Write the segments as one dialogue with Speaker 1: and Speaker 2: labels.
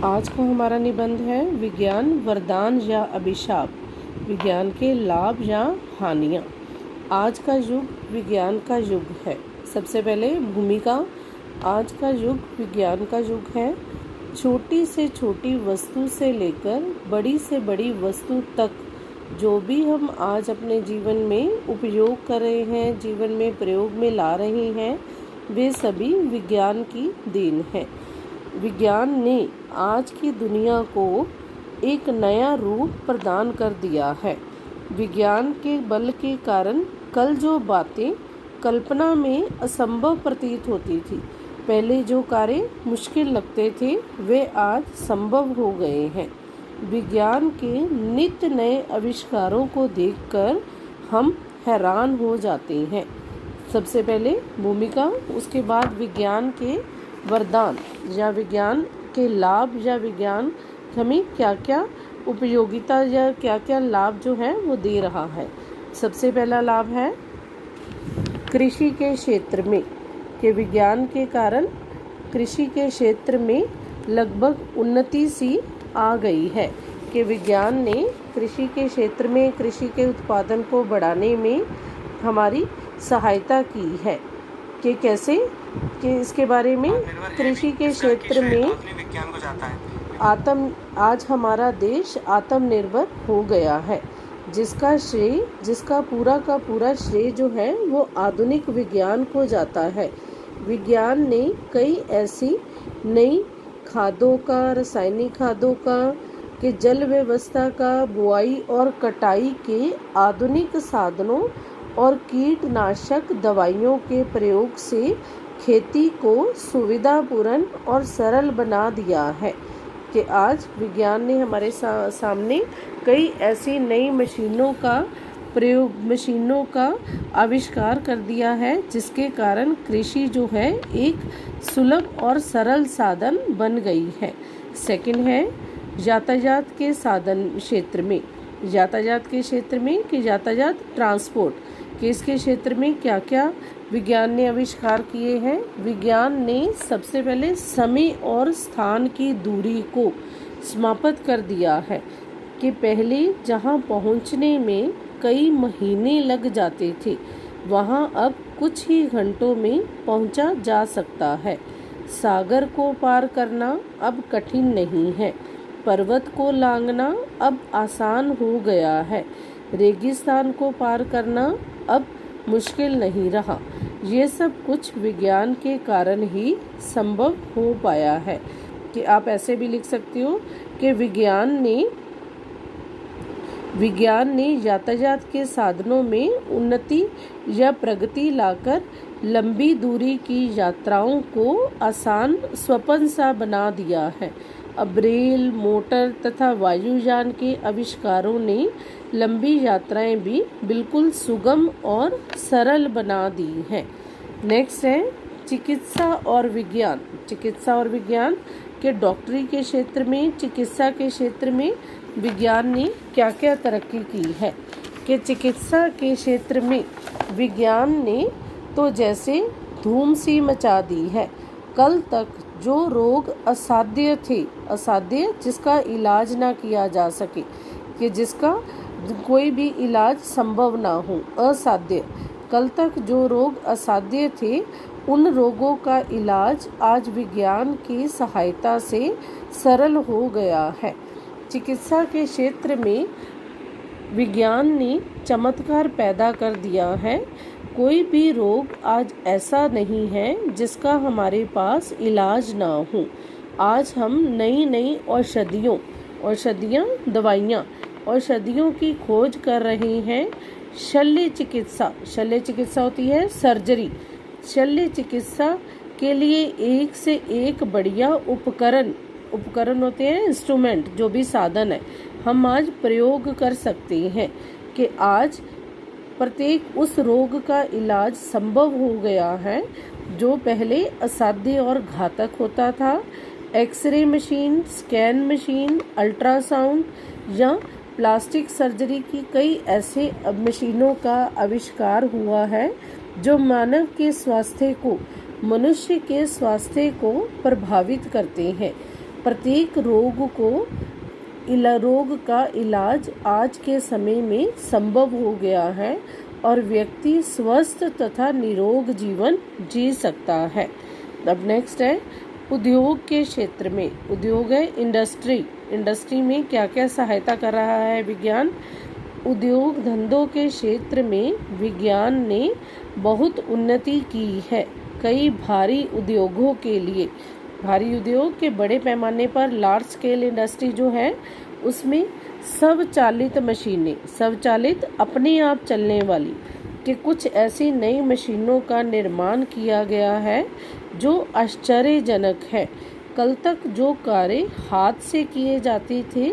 Speaker 1: आज का हमारा निबंध है विज्ञान वरदान या अभिशाप, विज्ञान के लाभ या हानियाँ। आज का युग विज्ञान का युग है। सबसे पहले भूमिका। आज का युग विज्ञान का युग है। छोटी से छोटी वस्तु से लेकर बड़ी से बड़ी वस्तु तक जो भी हम आज अपने जीवन में उपयोग कर रहे हैं, जीवन में प्रयोग में ला रहे हैं, वे सभी विज्ञान की देन है। विज्ञान ने आज की दुनिया को एक नया रूप प्रदान कर दिया है। विज्ञान के बल के कारण कल जो बातें कल्पना में असंभव प्रतीत होती थी, पहले जो कार्य मुश्किल लगते थे, वे आज संभव हो गए हैं। विज्ञान के नित्य नए आविष्कारों को देखकर हम हैरान हो जाते हैं। सबसे पहले भूमिका, उसके बाद विज्ञान के वरदान या विज्ञान के लाभ या विज्ञान हमें क्या क्या उपयोगिता या क्या क्या लाभ जो है वो दे रहा है। सबसे पहला लाभ है कृषि के क्षेत्र में कि विज्ञान के कारण कृषि के क्षेत्र में लगभग उन्नति सी आ गई है कि विज्ञान ने कृषि के क्षेत्र में कृषि के उत्पादन को बढ़ाने में हमारी सहायता की है। कि कैसे, कि इसके बारे में कृषि के क्षेत्र में आज हमारा देश आत्मनिर्भर हो गया है, जिसका पूरा का पूरा श्रेय जो है वो आधुनिक विज्ञान को जाता है। विज्ञान ने कई ऐसी नई खादों का, रासायनिक खादों का, कि जल व्यवस्था का, बुआई और कटाई के आधुनिक साधनों और कीटनाशक दवाइयों के प्रयोग से खेती को सुविधापूर्ण और सरल बना दिया है। कि आज विज्ञान ने हमारे सामने कई ऐसी नई मशीनों का आविष्कार कर दिया है, जिसके कारण कृषि जो है एक सुलभ और सरल साधन बन गई है। सेकंड है यातायात के साधन क्षेत्र में, यातायात के क्षेत्र में कि यातायात ट्रांसपोर्ट कि इसके क्षेत्र में क्या क्या विज्ञान ने आविष्कार किए हैं। विज्ञान ने सबसे पहले समय और स्थान की दूरी को समाप्त कर दिया है कि पहले जहां पहुंचने में कई महीने लग जाते थे, वहां अब कुछ ही घंटों में पहुंचा जा सकता है। सागर को पार करना अब कठिन नहीं है, पर्वत को लांघना अब आसान हो गया है, रेगिस्तान को पार करना अब मुश्किल नहीं रहा। ये सब कुछ विज्ञान के कारण ही संभव हो पाया है। कि आप ऐसे भी लिख सकते हो कि विज्ञान ने यातायात के साधनों में उन्नति या प्रगति लाकर लंबी दूरी की यात्राओं को आसान स्वप्न सा बना दिया है। अब रेल, मोटर तथा वायुयान के आविष्कारों ने लंबी यात्राएं भी बिल्कुल सुगम और सरल बना दी हैं। नेक्स्ट है चिकित्सा और विज्ञान। चिकित्सा और विज्ञान के डॉक्टरी के क्षेत्र में, चिकित्सा के क्षेत्र में विज्ञान ने क्या क्या तरक्की की है। कि चिकित्सा के क्षेत्र में विज्ञान ने तो जैसे धूम सी मचा दी है। कल तक जो रोग असाध्य जिसका इलाज ना किया जा सके, कि जिसका कोई भी इलाज संभव ना हो, असाध्य, कल तक जो रोग असाध्य थे, उन रोगों का इलाज आज विज्ञान की सहायता से सरल हो गया है। चिकित्सा के क्षेत्र में विज्ञान ने चमत्कार पैदा कर दिया है। कोई भी रोग आज ऐसा नहीं है जिसका हमारे पास इलाज ना हो। आज हम नई औषधियों की खोज कर रहे हैं। शल्य चिकित्सा होती है सर्जरी। शल्य चिकित्सा के लिए एक से एक बढ़िया उपकरण होते हैं, इंस्ट्रूमेंट, जो भी साधन है, हम आज प्रयोग कर सकते हैं। कि आज प्रत्येक उस रोग का इलाज संभव हो गया है जो पहले असाध्य और घातक होता था। X ray machine, scan machine, ultrasound या प्लास्टिक सर्जरी की कई ऐसे मशीनों का आविष्कार हुआ है जो मनुष्य के स्वास्थ्य को प्रभावित करते हैं। प्रत्येक रोग का इलाज आज के समय में संभव हो गया है और व्यक्ति स्वस्थ तथा निरोग जीवन जी सकता है। अब नेक्स्ट है उद्योग के क्षेत्र में। उद्योग है इंडस्ट्री में क्या क्या सहायता कर रहा है विज्ञान। उद्योग धंधों के क्षेत्र में विज्ञान ने बहुत उन्नति की है। कई भारी उद्योगों के लिए, भारी उद्योग के बड़े पैमाने पर लार्ज स्केल इंडस्ट्री जो है उसमें स्वचालित मशीनें, स्वचालित अपने आप चलने वाली कि कुछ ऐसी नई मशीनों का निर्माण किया गया है जो आश्चर्यजनक है। कल तक जो कार्य हाथ से किए जाते थे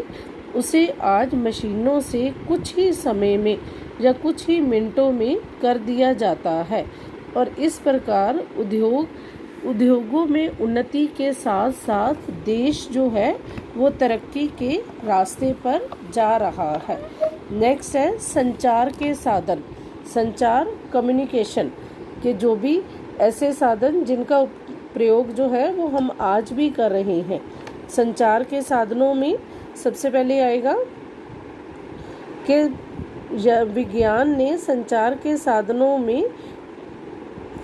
Speaker 1: उसे आज मशीनों से कुछ ही समय में या कुछ ही मिनटों में कर दिया जाता है और इस प्रकार उद्योगों में उन्नति के साथ साथ देश जो है वो तरक्की के रास्ते पर जा रहा है। नेक्स्ट है संचार के साधन। संचार कम्युनिकेशन के जो भी ऐसे साधन जिनका प्रयोग जो है वो हम आज भी कर रहे हैं। संचार के साधनों में सबसे पहले आएगा कि विज्ञान ने संचार के साधनों में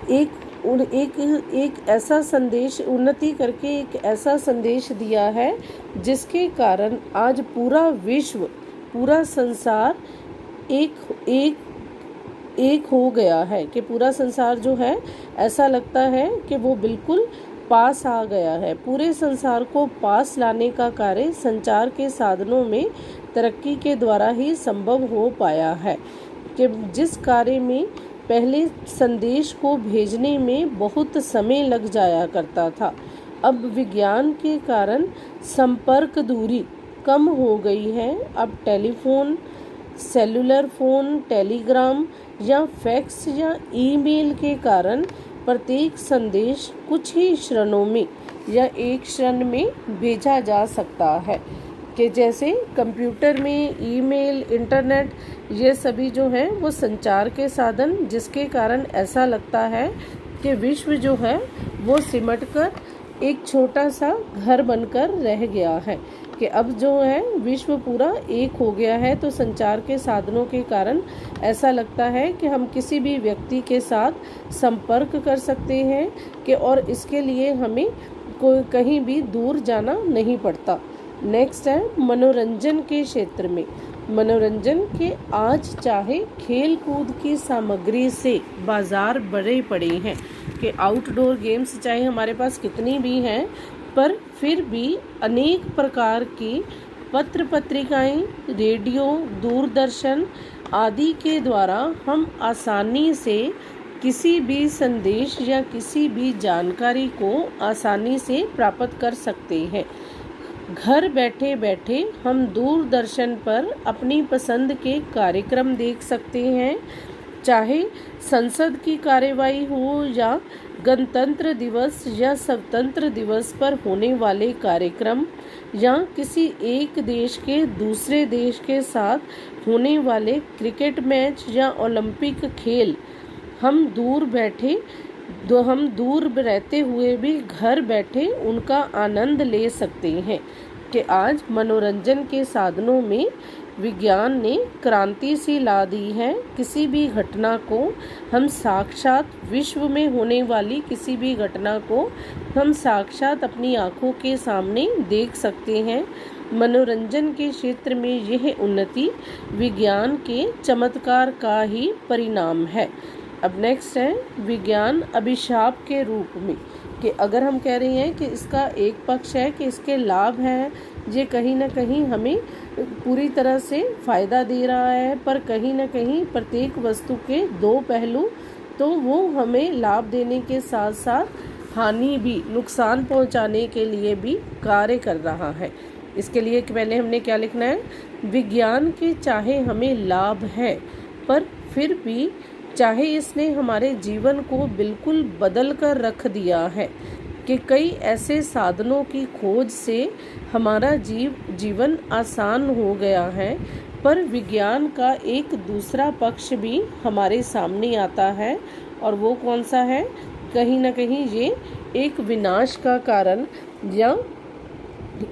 Speaker 1: एक ऐसा संदेश उन्नति करके एक ऐसा संदेश दिया है जिसके कारण आज पूरा विश्व, पूरा संसार एक हो गया है कि पूरा संसार जो है ऐसा लगता है कि वो बिल्कुल पास आ गया है। पूरे संसार को पास लाने का कार्य संचार के साधनों में तरक्की के द्वारा ही संभव हो पाया है कि जिस कार्य में पहले संदेश को भेजने में बहुत समय लग जाया करता था, अब विज्ञान के कारण संपर्क दूरी कम हो गई है। अब टेलीफोन, सेलुलर फ़ोन, टेलीग्राम या फैक्स या ईमेल के कारण प्रत्येक संदेश कुछ ही क्षणों में या एक क्षण में भेजा जा सकता है कि जैसे कंप्यूटर में ईमेल, इंटरनेट ये सभी जो हैं वो संचार के साधन जिसके कारण ऐसा लगता है कि विश्व जो है वो सिमटकर एक छोटा सा घर बनकर रह गया है कि अब जो है विश्व पूरा एक हो गया है। तो संचार के साधनों के कारण ऐसा लगता है कि हम किसी भी व्यक्ति के साथ संपर्क कर सकते हैं कि और इसके लिए हमें कहीं भी दूर जाना नहीं पड़ता। नेक्स्ट है मनोरंजन के क्षेत्र में। मनोरंजन के आज चाहे खेल कूद की सामग्री से बाजार बड़े पड़े हैं कि आउटडोर गेम्स चाहे हमारे पास कितनी भी हैं, पर फिर भी अनेक प्रकार की पत्र पत्रिकाएं, रेडियो, दूरदर्शन आदि के द्वारा हम आसानी से किसी भी संदेश या किसी भी जानकारी को आसानी से प्राप्त कर सकते हैं। घर बैठे बैठे हम दूरदर्शन पर अपनी पसंद के कार्यक्रम देख सकते हैं, चाहे संसद की कार्यवाही हो या गणतंत्र दिवस या स्वतंत्र दिवस पर होने वाले कार्यक्रम या किसी एक देश के दूसरे देश के साथ होने वाले क्रिकेट मैच या ओलंपिक खेल। हम दूर रहते हुए भी घर बैठे उनका आनंद ले सकते हैं कि आज मनोरंजन के साधनों में विज्ञान ने क्रांति सी ला दी है। किसी भी घटना को हम साक्षात, विश्व में होने वाली किसी भी घटना को हम साक्षात अपनी आँखों के सामने देख सकते हैं। मनोरंजन के क्षेत्र में यह उन्नति विज्ञान के चमत्कार का ही परिणाम है। अब नेक्स्ट है विज्ञान अभिशाप के रूप में कि अगर हम कह रहे हैं कि इसका एक पक्ष है कि इसके लाभ हैं, ये कहीं ना कहीं हमें पूरी तरह से फ़ायदा दे रहा है, पर कहीं ना कहीं प्रत्येक वस्तु के दो पहलू, तो वो हमें लाभ देने के साथ साथ हानि भी, नुकसान पहुंचाने के लिए भी कार्य कर रहा है। इसके लिए पहले हमने क्या लिखना है, विज्ञान के चाहे हमें लाभ है, पर फिर भी चाहे इसने हमारे जीवन को बिल्कुल बदल कर रख दिया है कि कई ऐसे साधनों की खोज से हमारा जीवन आसान हो गया है, पर विज्ञान का एक दूसरा पक्ष भी हमारे सामने आता है और वो कौन सा है, कहीं ना कहीं ये एक विनाश का कारण या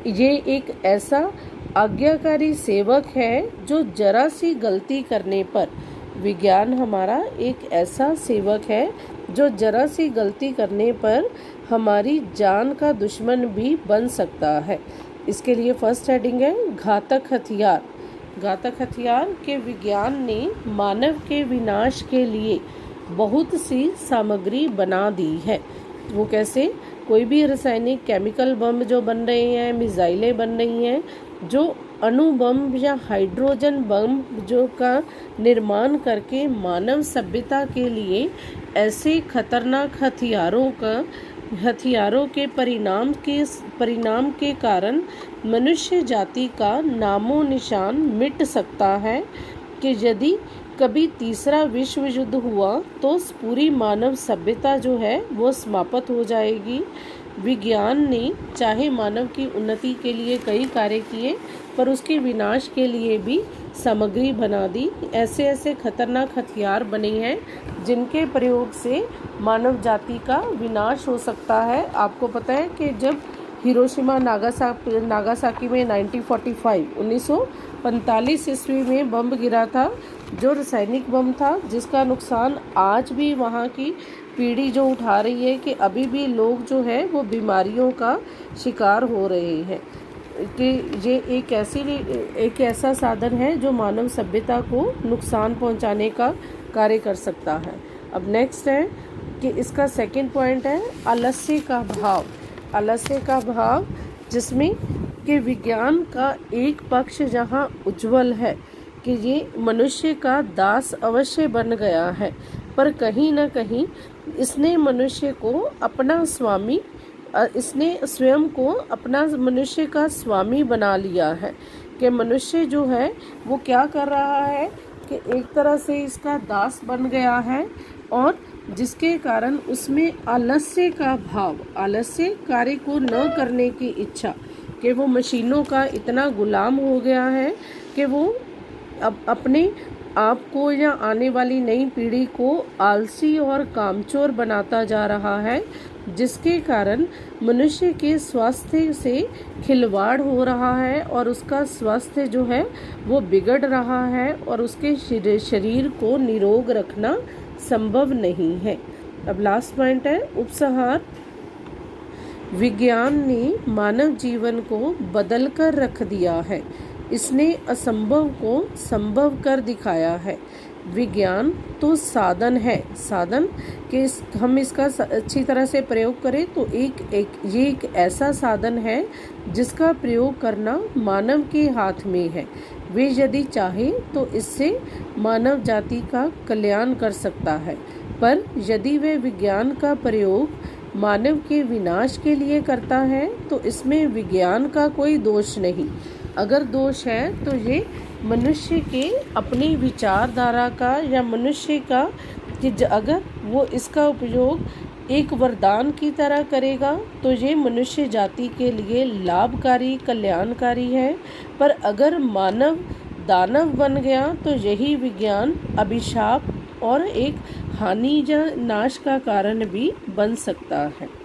Speaker 1: ये एक ऐसा आज्ञाकारी सेवक है जो जरा सी गलती करने पर, विज्ञान हमारा एक ऐसा सेवक है जो जरा सी गलती करने पर हमारी जान का दुश्मन भी बन सकता है। इसके लिए फर्स्ट हेडिंग है घातक हथियार। घातक हथियार के विज्ञान ने मानव के विनाश के लिए बहुत सी सामग्री बना दी है। वो कैसे? कोई भी रासायनिक केमिकल बम जो बन रहे हैं, मिसाइलें बन रही हैं, जो अणु बम या हाइड्रोजन बम जो का निर्माण करके मानव सभ्यता के लिए ऐसे खतरनाक हथियारों के परिणाम के कारण मनुष्य जाति का नामो निशान मिट सकता है कि यदि कभी तीसरा विश्व युद्ध हुआ तो पूरी मानव सभ्यता जो है वो समाप्त हो जाएगी। विज्ञान ने चाहे मानव की उन्नति के लिए कई कार्य किए, पर उसके विनाश के लिए भी सामग्री बना दी। ऐसे ऐसे खतरनाक हथियार बने हैं जिनके प्रयोग से मानव जाति का विनाश हो सकता है। आपको पता है कि जब हिरोशिमा नागासाकी में 1945 ईस्वी में बम गिरा था, जो रासायनिक बम था, जिसका नुकसान आज भी वहाँ की पीढ़ी जो उठा रही है कि अभी भी लोग जो है वो बीमारियों का शिकार हो रहे हैं। कि ये एक ऐसा साधन है जो मानव सभ्यता को नुकसान पहुंचाने का कार्य कर सकता है। अब नेक्स्ट है कि इसका सेकंड पॉइंट है आलस्य का भाव। आलस्य का भाव, जिसमें कि विज्ञान का एक पक्ष जहाँ उज्जवल है कि ये मनुष्य का दास अवश्य बन गया है, पर कहीं ना कहीं इसने मनुष्य को अपना स्वामी, इसने स्वयं को अपना मनुष्य का स्वामी बना लिया है। कि मनुष्य जो है वो क्या कर रहा है कि एक तरह से इसका दास बन गया है, और जिसके कारण उसमें आलस्य का भाव, आलस्य, कार्य को न करने की इच्छा, कि वो मशीनों का इतना गुलाम हो गया है कि वो अब अपने आप को या आने वाली नई पीढ़ी को आलसी और कामचोर बनाता जा रहा है, जिसके कारण मनुष्य के स्वास्थ्य से खिलवाड़ हो रहा है और उसका स्वास्थ्य जो है वो बिगड़ रहा है और उसके शरीर को निरोग रखना संभव नहीं है। अब लास्ट पॉइंट है उपसंहार। विज्ञान ने मानव जीवन को बदल कर रख दिया है। इसने असंभव को संभव कर दिखाया है। विज्ञान तो साधन है, साधन कि हम इसका अच्छी तरह से प्रयोग करें तो ये एक ऐसा साधन है जिसका प्रयोग करना मानव के हाथ में है। वे यदि चाहे तो इससे मानव जाति का कल्याण कर सकता है, पर यदि वे विज्ञान का प्रयोग मानव के विनाश के लिए करता है तो इसमें विज्ञान का कोई दोष नहीं। अगर दोष है तो ये मनुष्य के अपनी विचारधारा का या मनुष्य का, कि अगर वो इसका उपयोग एक वरदान की तरह करेगा तो ये मनुष्य जाति के लिए लाभकारी, कल्याणकारी है। पर अगर मानव दानव बन गया तो यही विज्ञान अभिशाप और एक हानि या नाश का कारण भी बन सकता है।